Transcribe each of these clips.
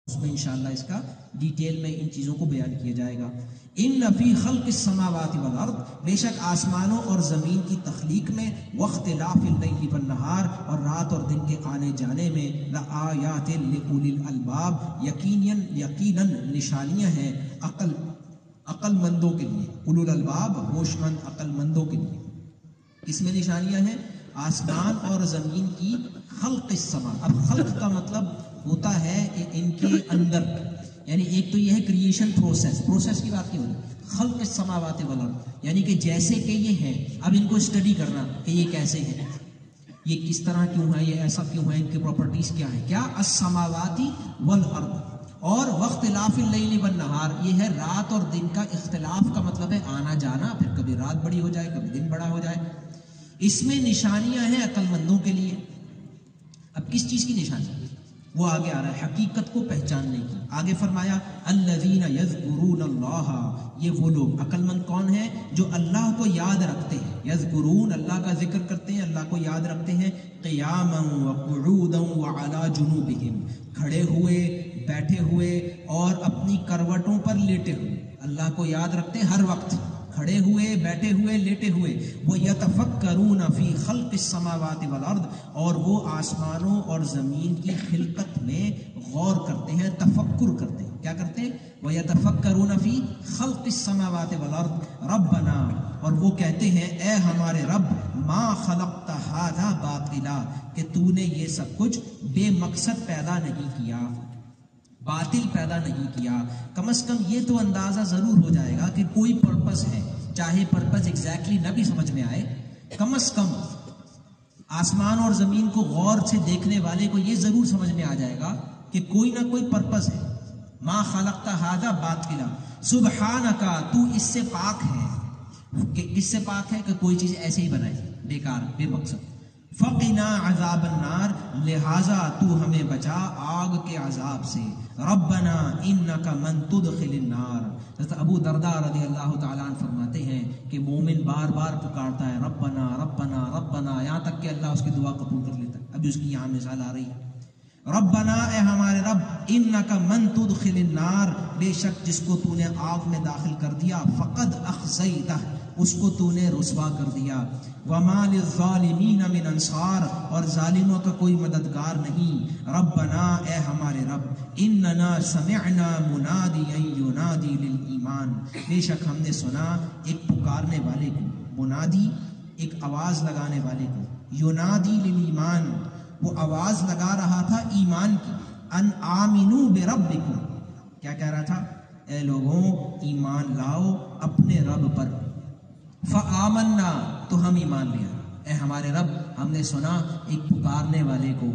اس میں انشاءاللہ اس کا ڈیٹیل میں ان چیزوں کو بیان کیا جائے گا. ان فی خلق السماوات والارض، بے شک آسمانوں اور زمین کی تخلیق میں، واختلاف اللیل والنہار، اور رات اور دن کے آنے جانے میں، لآیات لأولی الالباب، یقیناً نشانیاں ہیں عقل مندوں کے لیے. اولو الالباب ہوش مند عقل مندوں کے لیے. اس میں نشانیاں ہیں آسمان اور زمین کی خلق السما. اب خلق کا مطلب ہوتا ہے ان کے اندر، یعنی ایک تو یہ ہے کریشن پروسیس کی بات کی ہوئی. خلق السماوات والارض یعنی کہ جیسے کہ یہ ہیں، اب ان کو اسٹڈی کرنا کہ یہ کیسے ہیں، یہ کس طرح کیوں ہے، یہ ایسا کیوں ہے، ان کی پراپرٹیز کیا ہے. کیا السماواتی والارض. اور واختلاف اللیل والنہار، یہ ہے رات اور دن کا اختلاف کا مطلب ہے آنا جانا، پھر کبھی رات بڑی ہو جائے کبھی دن بڑا ہو جائے. اس میں نشانیاں ہیں عقل مندوں کے لیے. اب کس چیز کی نشانی؟ وہ آگے آ رہا ہے حقیقت کو پہچاننے کی. آگے فرمایا الذین یذکرون اللہ، یہ وہ لوگ عقل مند کون ہیں جو اللہ کو یاد رکھتے ہیں. یذکرون اللہ کا ذکر کرتے ہیں، اللہ کو یاد رکھتے ہیں. قیاما وقعودا وعلی جنوبہم، کھڑے ہوئے، بیٹھے ہوئے اور اپنی کروٹوں پر لیٹے ہوئے. اللہ کو یاد رکھتے ہر وقت، کھڑے ہوئے، بیٹھے ہوئے، لیٹے ہوئے. وہ یتفکرون فی خلق السماوات والارض، اور وہ آسمانوں اور زمین کی خلقت میں غور کرتے ہیں، تفکر کرتے ہیں. کیا کرتے ہیں؟ وہ یتفکرون فی خلق السماوات والارض ربنا، اور وہ کہتے ہیں اے ہمارے رب، ما خلقت ھذا باطلا، کہ تو نے یہ سب کچھ بے مقصد پیدا نہیں کیا، باطل پیدا نہیں کیا. کم از کم یہ تو اندازہ ضرور ہو جائے گا کہ کوئی پرپس ہے، چاہے پرپس ایگزیکٹلی نہ بھی سمجھ میں آئے، کم از کم آسمان اور زمین کو غور سے دیکھنے والے کو یہ ضرور سمجھ میں آ جائے گا کہ کوئی نہ کوئی پرپس ہے. ما خلقت ھذا باطلا سبحانک، تو اس سے پاک ہے. کہ کس سے پاک ہے؟ کہ کوئی چیز ایسے ہی بنائی بیکار بے مقصد. فقنا عذاب النار، لہذا تو ہمیں بچا آگ کے عذاب سے. ربنا انک من تدخل النار، حضرت ابو درداء رضی اللہ تعالیٰ عنہ فرماتے ہیں کہ مومن بار بار پکارتا ہے ربنا ربنا ربنا، یہاں تک کہ اللہ اس کی دعا قبول کر لیتا ہے. ابھی اس کی یہاں مثال آ رہی ہے. ربنا، اے ہمارے رب، انک من تدخل النار، بے شک جس کو تو نے آگ میں داخل کر دیا، فقد اخزیتہ، اس کو تو نے رسوا کر دیا. وما للظالمین من انصار، اور ظالموں کا کوئی مددگار نہیں. ربنا، اے ہمارے رب، اننا سمعنا منادیا ینادی للایمان، بے شک ہم نے سنا ایک پکارنے والے کو، منادی ایک آواز لگانے والے کو، ینادی للایمان، وہ آواز لگا رہا تھا ایمان کی. ان آمنوا بربکم، کیا کہہ رہا تھا؟ اے لوگوں ایمان لاؤ اپنے رب پر. فآمنا، تو ہم ایمان لیا. اے ہمارے رب، ہم نے سنا ایک پکارنے والے کو.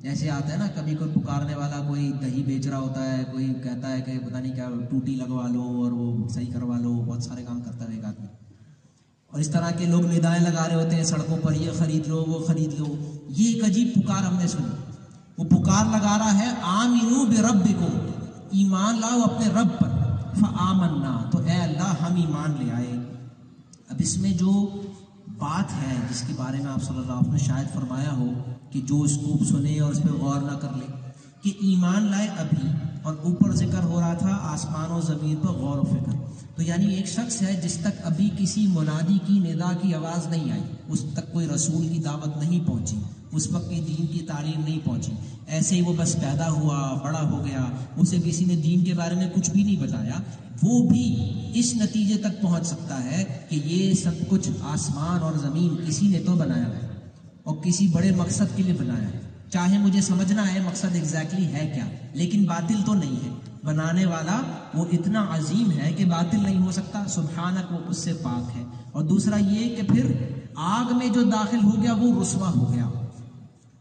جیسے آتا ہے نا کبھی کوئی پکارنے والا، کوئی دہی بیچ رہا ہوتا ہے، کوئی کہتا ہے کہ پتہ نہیں کیا ٹوٹی لگوا لو اور وہ صحیح کروا لو، بہت سارے کام کرتا ہے ایک آدمی. اور اس طرح کے لوگ ندائیں لگا رہے ہوتے ہیں سڑکوں پر، یہ خرید لو وہ خرید لو. یہ ایک عجیب پکار ہم نے سنی. وہ پکار لگا رہا ہے آمنوا بربکم، ایمان لاؤ اپنے رب پر. فآمنا، تو اے اللہ ہم ایمان لے آئے. اب اس میں جو بات ہے جس کے بارے میں آپ صلی اللہ علیہ وسلم نے شاید فرمایا ہو کہ جو اس کو سنے اور اس پہ غور نہ کر لے، کہ ایمان لائے ابھی، اور اوپر ذکر ہو رہا تھا آسمان و زمین پر غور و فکر. تو یعنی ایک شخص ہے جس تک ابھی کسی منادی کی ندا کی آواز نہیں آئی، اس تک کوئی رسول کی دعوت نہیں پہنچی، اس وقت کی دین کی تعلیم نہیں پہنچی. ایسے ہی وہ بس پیدا ہوا، بڑا ہو گیا، اسے کسی نے دین کے بارے میں کچھ بھی نہیں بتایا. وہ بھی اس نتیجے تک پہنچ سکتا ہے کہ یہ سب کچھ آسمان اور زمین کسی نے تو بنایا ہے اور کسی بڑے مقصد کے لیے بنایا ہے. چاہے مجھے سمجھنا ہے مقصد ایگزیکٹلی ہے کیا، لیکن باطل تو نہیں ہے. بنانے والا وہ اتنا عظیم ہے کہ باطل نہیں ہو سکتا، سبحانک، وہ اس سے پاک ہے. اور دوسرا یہ کہ پھر آگ میں جو داخل ہو گیا وہ رسوا ہو گیا.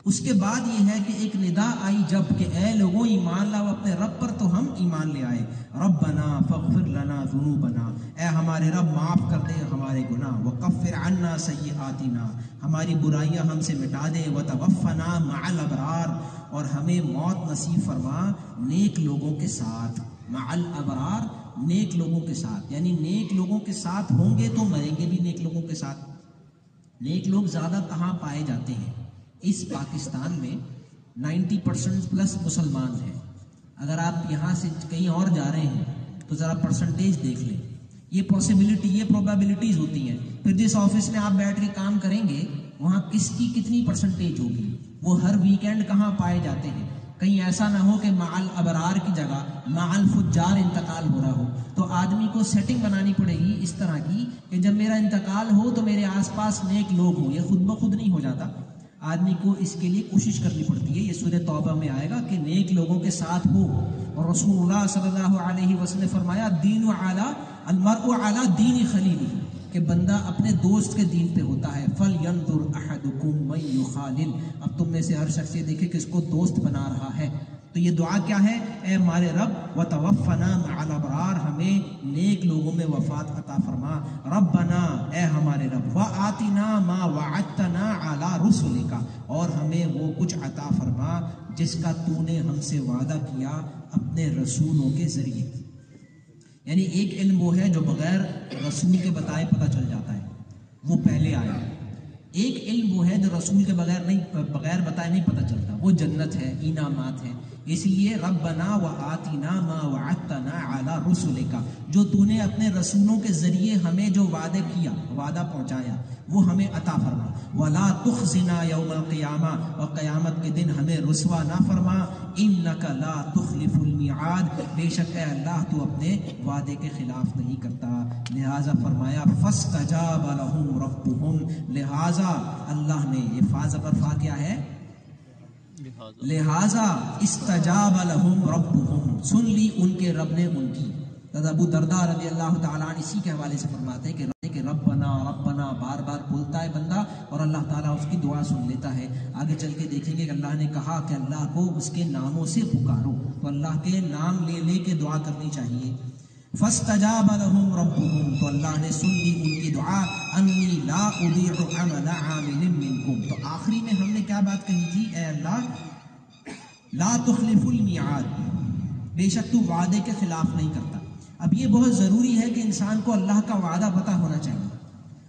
اس کے بعد یہ ہے کہ ایک ندا آئی جب کہ اے لوگوں ایمان لاؤ اپنے رب پر، تو ہم ایمان لے آئے. ربنا فاغفر لنا ذنوبنا، اے ہمارے رب معاف کر دے ہمارے گناہ. وکفر عنا سیئاتنا، ہماری برائیاں ہم سے مٹا دے. وتوفنا مع الابرار، اور ہمیں موت نصیب فرما نیک لوگوں کے ساتھ. مع الابرار، نیک لوگوں کے ساتھ، یعنی نیک لوگوں کے ساتھ ہوں گے تو مریں گے بھی نیک لوگوں کے ساتھ. نیک لوگ زیادہ کہاں پائے جاتے ہیں؟ اس پاکستان میں 90% پلس مسلمان ہیں. اگر آپ یہاں سے کہیں اور جا رہے ہیں تو ذرا پرسنٹیج دیکھ لیں. یہ پاسبلٹی، یہ پروبیبلٹیز ہوتی ہیں. پھر جس آفس میں آپ بیٹھ کے کام کریں گے وہاں کس کی کتنی پرسنٹیج ہوگی، وہ ہر ویکینڈ کہاں پائے جاتے ہیں. کہیں ایسا نہ ہو کہ معال ابرار کی جگہ معال فجار انتقال ہو رہا ہو. تو آدمی کو سیٹنگ بنانی پڑے گی اس طرح کی کہ جب میرا انتقال ہو تو میرے آس پاس نیک لوگ ہوں. یہ خود بخود نہیں ہو جاتا، آدمی کو اس کے لیے کوشش کرنی پڑتی ہے. یہ سورہ توبہ میں آئے گا کہ نیک لوگوں کے ساتھ ہو. اور رسول اللہ صلی اللہ علیہ وسلم نے فرمایا دین علی المرء علی دین خلیلہ، کہ بندہ اپنے دوست کے دین پہ ہوتا ہے. فَلْيَنْظُرْ أَحَدُكُمْ مَنْ يُخَالِلْ، اب تم میں سے ہر شخص یہ دیکھے کہ اس کو دوست بنا رہا ہے. تو یہ دعا کیا ہے؟ اے ہمارے رب وَتَوَفَّنَا مَعَ الْأَبْرَارِ، ہمیں نیک لوگوں میں وفات عطا فرما. ربنا، اے ہمارے رب، وَآتِنَا مَا وَعَدْتَنَا عَلَى رُسُلِكَ، اور ہمیں وہ کچھ عطا فرما جس کا تو نے ہم سے وعدہ کیا اپنے رسولوں کے ذریعے. یعنی ایک علم وہ ہے جو بغیر رسول کے بتائے پتہ چل جاتا ہے، وہ پہلے آیا. ایک علم وہ ہے جو رسول کے بغیر بتائے نہیں پتہ چلتا، وہ جنت ہے، انعامات ہیں. اس لیے ربنا وآتنا ما وعدتنا علی رسلک، جو تو نے اپنے رسولوں کے ذریعے ہمیں جو وعدے کیا، وعدہ پہنچایا، وہ ہمیں عطا فرما. ولا تخزنا یوم القیامہ، اور قیامت کے دن ہمیں رسوا نہ فرما. انک لا تخلف المیعاد، بے شک اے اللہ تو اپنے وعدے کے خلاف نہیں کرتا. لہذا فرمایا فاستجاب لهم ربهم، لہذا اللہ نے، یہ فا زبر فا کیا ہے؟ لہذا استجاب لهم ربهم، سن لی ان کے رب نے ان کی. ابو درداء رضی اللہ تعالیٰ عنہ اسی کے حوالے سے فرماتے ہیں کہ ربنا ربنا بار بار بولتا ہے بندہ اور اللہ تعالیٰ اس کی دعا سن لیتا ہے. آگے چل کے دیکھیں گے کہ اللہ نے کہا کہ اللہ کو اس کے ناموں سے پکارو، تو اللہ کے نام لے لے کے دعا کرنی چاہیے. فاستجاب لهم ربهم، تو اللہ نے سن لی ان کی دعا. انی لا اضیع عمل عامل منکم، تو آخری میں ہم نے کیا بات کہی تھی؟ اے اللہ لا تخلف المیعاد، بے شک تو وعدے کے خلاف نہیں کرتا. اب یہ بہت ضروری ہے کہ انسان کو اللہ کا وعدہ پتہ ہونا چاہیے.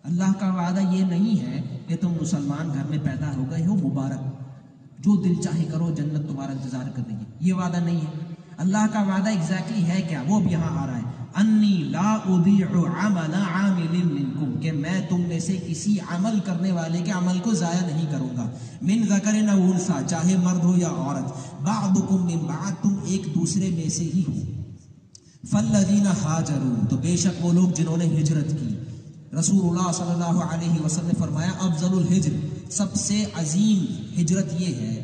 اللہ کا وعدہ یہ نہیں ہے کہ تم مسلمان گھر میں پیدا ہو گئے ہو، مبارک، جو دل چاہے کرو، جنت تمہارا انتظار کر رہی ہے. یہ وعدہ نہیں ہے. اللہ کا وعدہ ایگزیکٹلی ہے کیا؟ وہ اب یہاں آ رہا ہے. انی لا اضیع عمل عامل منکم، کہ میں تم میں سے کسی عمل کرنے والے کے عمل کو ضائع نہیں کروں گا. من ذکر او انثی، چاہے مرد ہو یا عورت. بعضکم من بعض، تم ایک دوسرے میں سے ہی ہو. فالذین ہاجروا، تو بے شک وہ لوگ جنہوں نے ہجرت کی. رسول اللہ صلی اللہ علیہ وسلم نے فرمایا افضل الہجر، سب سے عظیم ہجرت یہ ہے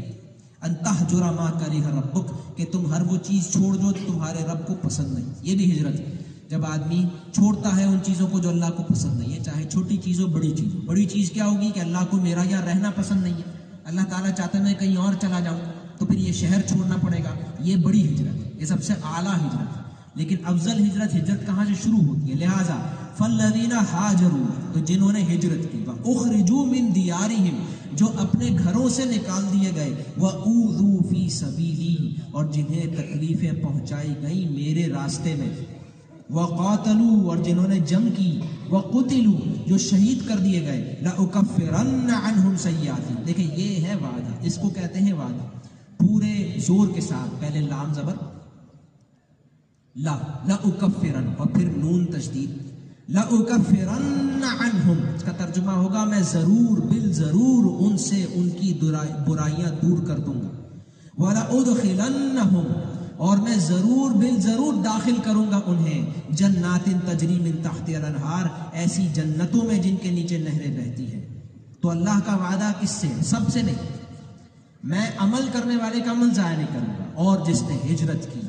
ان تہجر ما کرہ ربک، کہ تم ہر وہ چیز چھوڑ دو جو تمہارے رب کو پسند نہیں. یہ بھی ہجرت ہے، جب آدمی چھوڑتا ہے ان چیزوں کو جو اللہ کو پسند نہیں ہے، چاہے چھوٹی چیز ہو بڑی چیز ہو. بڑی چیز کیا ہوگی کہ اللہ کو میرا یہاں رہنا پسند نہیں ہے، اللہ تعالیٰ چاہتا ہے میں کہیں اور چلا جاؤں تو پھر یہ شہر چھوڑنا پڑے گا. یہ بڑی ہجرت ہے، یہ سب سے اعلیٰ ہجرت ہے. لیکن افضل ہجرت کہاں سے شروع ہوتی ہے؟ لہٰذا فالذین ہاجروا، تو جنہوں نے ہجرت کی. اخرجوا من دیارہم، جو اپنے گھروں سے نکال دیے گئے. وَأُوذُوا فِي سَبِيلِي، اور جنہیں تکلیفیں پہنچائی گئی میرے راستے میں. وَقَاتَلُوا، اور جنہوں نے جنگ کی. وَقُتِلُوا، جو شہید کر دیے گئے. لَأُكَفِّرَنَّ عَنْهُمْ سَيِّئَاتِهِمْ، دیکھیں یہ ہے وعدہ، اس کو کہتے ہیں وعدہ پورے زور کے ساتھ. پہلے لام زبر لا، لَأُكَفِّرَنَّ، اور پھر نون تشدید. لَأُكَفِّرَنَّ عَنْهُمْ، اس کا ترجمہ ہوگا میں ضرور بالضرور ان سے ان کی برائیاں دور کر دوں گا. وَلَأُدْخِلَنَّهُمْ، اور میں ضرور بالضرور داخل کروں گا انہیں. جنات تجری من تحتها الانہار، ایسی جنتوں میں جن کے نیچے نہریں بہتی ہیں. تو اللہ کا وعدہ کس سے؟ سب سے نہیں. میں عمل کرنے والے کا عمل ضائع نہیں کروں گا. اور جس نے ہجرت کی،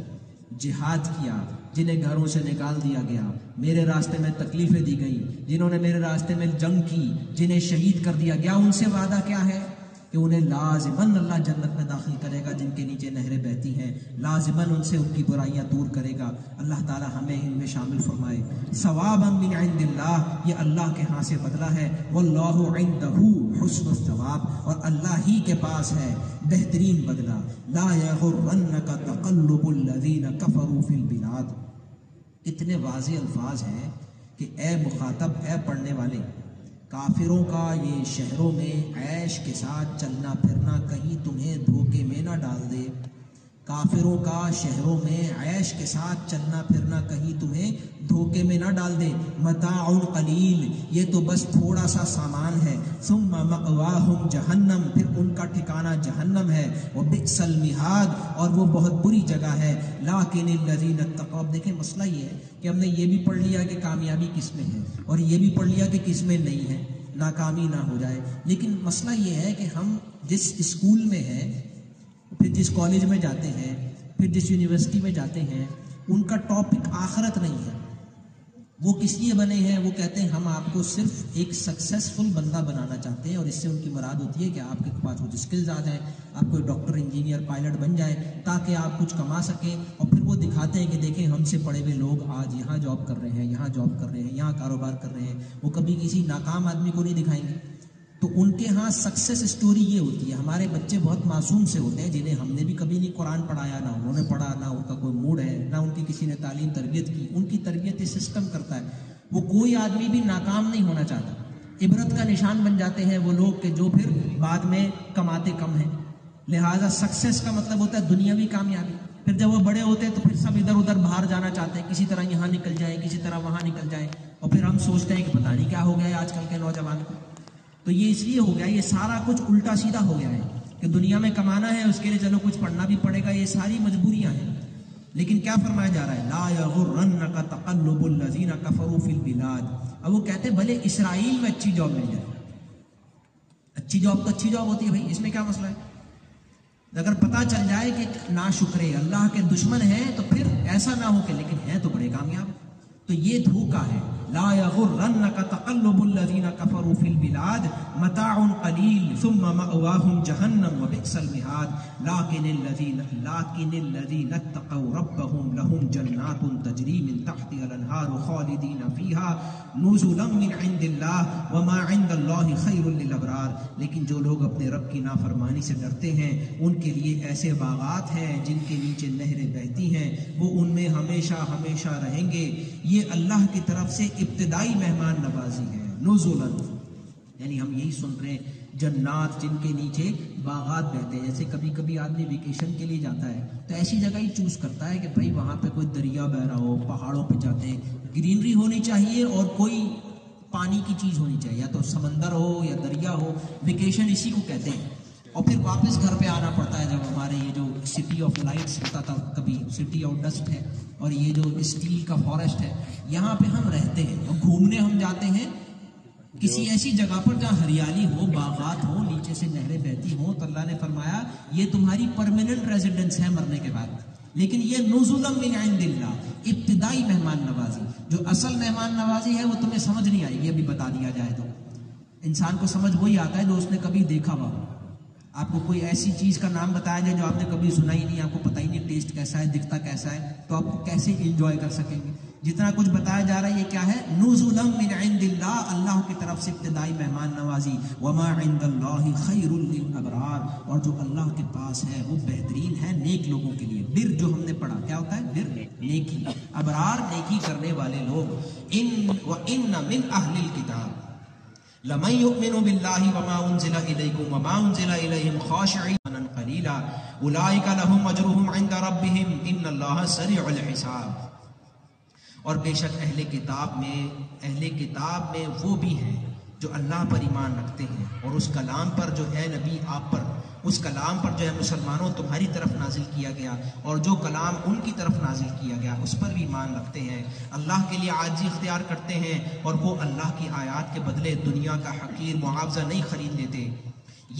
جہاد کیا، جنہیں گھروں سے نکال دیا گیا، میرے راستے میں تکلیفیں دی گئی، جنہوں نے میرے راستے میں جنگ کی، جنہیں شہید کر دیا گیا، ان سے وعدہ کیا ہے کہ انہیں لازماً اللہ جنت میں داخل کرے گا جن کے نیچے نہریں بہتی ہیں. لازماً ان سے ان کی برائیاں دور کرے گا. اللہ تعالی ہمیں ان میں شامل فرمائے. ثوابا من عند اللہ، یہ اللہ کے ہاں سے بدلہ ہے. واللہ عندہ حسن الثواب، اور اللہ ہی کے پاس ہے بہترین بدلہ. لا یغرنک تقلب الذین کفروا فی البلاد. اتنے واضح الفاظ ہیں کہ اے مخاطب، اے پڑھنے والے، کافروں کا یہ شہروں میں عیش کے ساتھ چلنا پھرنا کہیں تمہیں دھوکے میں نہ ڈال دے. کافروں کا شہروں میں عیش کے ساتھ چلنا پھرنا کہیں تمہیں دھوکے میں نہ ڈال دے. متاع قلیل، یہ تو بس تھوڑا سا سامان ہے. ثم مأواہم جہنم، پھر ان کا ٹھکانہ جہنم ہے. وبئس المہاد، اور وہ بہت بری جگہ ہے. لیکن الذین اتقوا، دیکھیں مسئلہ یہ ہے کہ ہم نے یہ بھی پڑھ لیا کہ کامیابی کس میں ہے، اور یہ بھی پڑھ لیا کہ کس میں نہیں ہے، ناکامی نہ ہو جائے. لیکن مسئلہ یہ ہے کہ ہم جس اسکول میں ہیں، پھر جس کالج میں جاتے ہیں، پھر جس یونیورسٹی میں جاتے ہیں، ان کا ٹاپک آخرت نہیں ہے. وہ کس لیے بنے ہیں؟ وہ کہتے ہیں ہم آپ کو صرف ایک سکسیسفل بندہ بنانا چاہتے ہیں، اور اس سے ان کی مراد ہوتی ہے کہ آپ کے پاس کچھ اسکلز آ جائیں، آپ کوئی ڈاکٹر، انجینئر، پائلٹ بن جائیں تاکہ آپ کچھ کما سکیں. اور پھر وہ دکھاتے ہیں کہ دیکھیں ہم سے پڑھے ہوئے لوگ آج یہاں جاب کر رہے ہیں، یہاں جاب کر رہے ہیں، یہاں کاروبار کر رہے ہیں. وہ کبھی کسی ناکام آدمی کو نہیں دکھائیں گے. تو ان کے ہاں سکسیس اسٹوری یہ ہوتی ہے. ہمارے بچے بہت معصوم سے ہوتے ہیں جنہیں ہم نے بھی کبھی نہیں قرآن پڑھایا، نہ انہوں نے پڑھا، نہ ان کا کوئی موڈ ہے، نہ ان کی کسی نے تعلیم تربیت کی. ان کی تربیت یہ سسٹم کرتا ہے. وہ کوئی آدمی بھی ناکام نہیں ہونا چاہتا. عبرت کا نشان بن جاتے ہیں وہ لوگ کہ جو پھر بعد میں کماتے کم ہیں. لہٰذا سکسیس کا مطلب ہوتا ہے دنیاوی کامیابی. پھر جب وہ بڑے ہوتے ہیں تو پھر سب ادھر ادھر باہر جانا چاہتے ہیں، کسی طرح یہاں نکل جائیں، کسی طرح وہاں نکل جائیں. اور پھر ہم سوچتے ہیں کہ پتہ نہیں کیا ہو گیا ہے آج کل کے نوجوان کو. تو یہ اس لیے ہو گیا، یہ سارا کچھ الٹا سیدھا ہو گیا ہے کہ دنیا میں کمانا ہے، اس کے لیے چلو کچھ پڑھنا بھی پڑے گا. یہ ساری مجبوریاں ہیں. لیکن کیا فرمایا جا رہا ہے؟ لا یغرنک تقلب الذین کفروا فی البلاد. اب وہ کہتے ہیں بھلے اسرائیل میں اچھی جاب مل جائے. اچھی جاب تو اچھی جاب ہوتی ہے بھائی، اس میں کیا مسئلہ ہے؟ اگر پتہ چل جائے کہ ناشکرے اللہ کے دشمن ہیں تو پھر ایسا نہ ہو کہ لیکن ہیں تو بڑے کامیاب. تو یہ دھوکہ ہے. لا یغرنک تقلب الذین کفروا فی البلاد متاع قلیل ثم مأواہم جہنم وبئس المہاد. لیکن الذین اتقوا ربہم لہم جنات تجری من تحتها الانہار خالدین فیہا نزلا من عند اللہ وما عند اللہ خیر للابرار. لیکن جو لوگ اپنے رب کی نافرمانی سے ڈرتے ہیں ان کے لیے ایسے باغات ہیں جن کے نیچے نہریں بہتی ہیں، وہ ان میں ہمیشہ ہمیشہ رہیں گے. یہ اللہ کی طرف سے ابتدائی مہمان نوازی ہے. نزلا یعنی ہم یہی سن رہے ہیں، جنات جن کے نیچے باغات بہتے ہیں. جیسے کبھی کبھی آدمی ویکیشن کے لیے جاتا ہے تو ایسی جگہ ہی چوز کرتا ہے کہ بھائی وہاں پہ کوئی دریا بہ رہا ہو، پہاڑوں پہ جاتے ہیں، گرینری ہونی چاہیے اور کوئی پانی کی چیز ہونی چاہیے، یا تو سمندر ہو یا دریا ہو. ویکیشن اسی کو کہتے ہیں. اور پھر واپس گھر پہ آنا پڑتا ہے. جب ہمارے یہ جو سٹی آف لائٹس ہوتا تھا، کبھی سٹی آف ڈسٹ ہے، اور یہ جو اسٹیل کا فارسٹ ہے، یہاں پہ ہم رہتے ہیں. اور گھومنے ہم جاتے ہیں کسی ایسی جگہ پر جہاں ہریالی ہو، باغات ہو، نیچے سے نہریں بہتی ہوں. تو اللہ نے فرمایا یہ تمہاری پرماننٹ ریزیڈنس ہے مرنے کے بعد. لیکن یہ نزلا من عند اللہ، ابتدائی مہمان نوازی. جو اصل مہمان نوازی ہے وہ تمہیں سمجھ نہیں آئے گی. ابھی بتا دیا جائے تو انسان کو سمجھ وہی آتا ہے جو اس نے کبھی دیکھا ہوا. آپ کو کوئی ایسی چیز کا نام بتایا جائے جو آپ نے کبھی سنا ہی نہیں، آپ کو پتہ ہی نہیں ٹیسٹ کیسا ہے، دکھتا کیسا ہے، تو آپ کو کیسے انجوائے کر سکیں گے؟ جتنا کچھ بتایا جا رہا ہے یہ کیا ہے؟ نزلا من عند اللہ، اللہ کی طرف سے ابتدائی مہمان نوازی. وما عند اللہ خیر للابرار، اور جو اللہ کے پاس ہے وہ بہترین ہے نیک لوگوں کے لیے. بر جو ہم نے پڑھا کیا ہوتا ہے؟ بر نیکی، ابرار نیکی کرنے والے لوگ. وَإِنَّ مِنْ أَهْلِ الْكِتَابِ لَمَن يُؤْمِنُ بِاللَّهِ وَمَا أُنزِلَ إِلَيْكُمْ وَمَا أُنزِلَ إِلَيْهِمْ خَاشِعِينَ قَلِيلًا أُولَٰئِكَ لَهُمْ أَجْرُهُمْ عِندَ رَبِّهِمْ إِنَّ اللَّهَ سَرِيعُ الْحِسَابِ. اور بے شک اہل کتاب میں وہ بھی ہیں جو اللہ پر ایمان رکھتے ہیں اور اس کلام پر جو ہے نبی آپ پر، اس کلام پر جو ہے مسلمانوں تمہاری طرف نازل کیا گیا، اور جو کلام ان کی طرف نازل کیا گیا اس پر بھی ایمان رکھتے ہیں. اللہ کے لیے عاجزی اختیار کرتے ہیں اور وہ اللہ کی آیات کے بدلے دنیا کا حقیر معاوضہ نہیں خرید لیتے.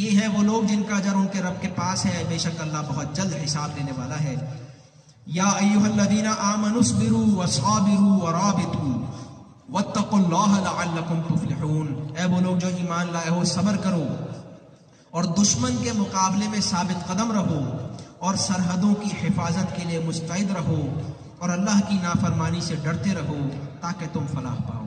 یہ ہے وہ لوگ جن کا اجر ان کے رب کے پاس ہے، بے شک اللہ بہت جلد حساب لینے والا ہے. یا ایھا الذین آمنوا اصبروا وصابروا ورابطوا واتقوا اللہ لعلکم تفلحون. اے وہ لوگ جو ایمان لائے ہو، صبر کرو اور دشمن کے مقابلے میں ثابت قدم رہو، اور سرحدوں کی حفاظت کے لیے مستعد رہو، اور اللہ کی نافرمانی سے ڈرتے رہو تاکہ تم فلاح پاؤ.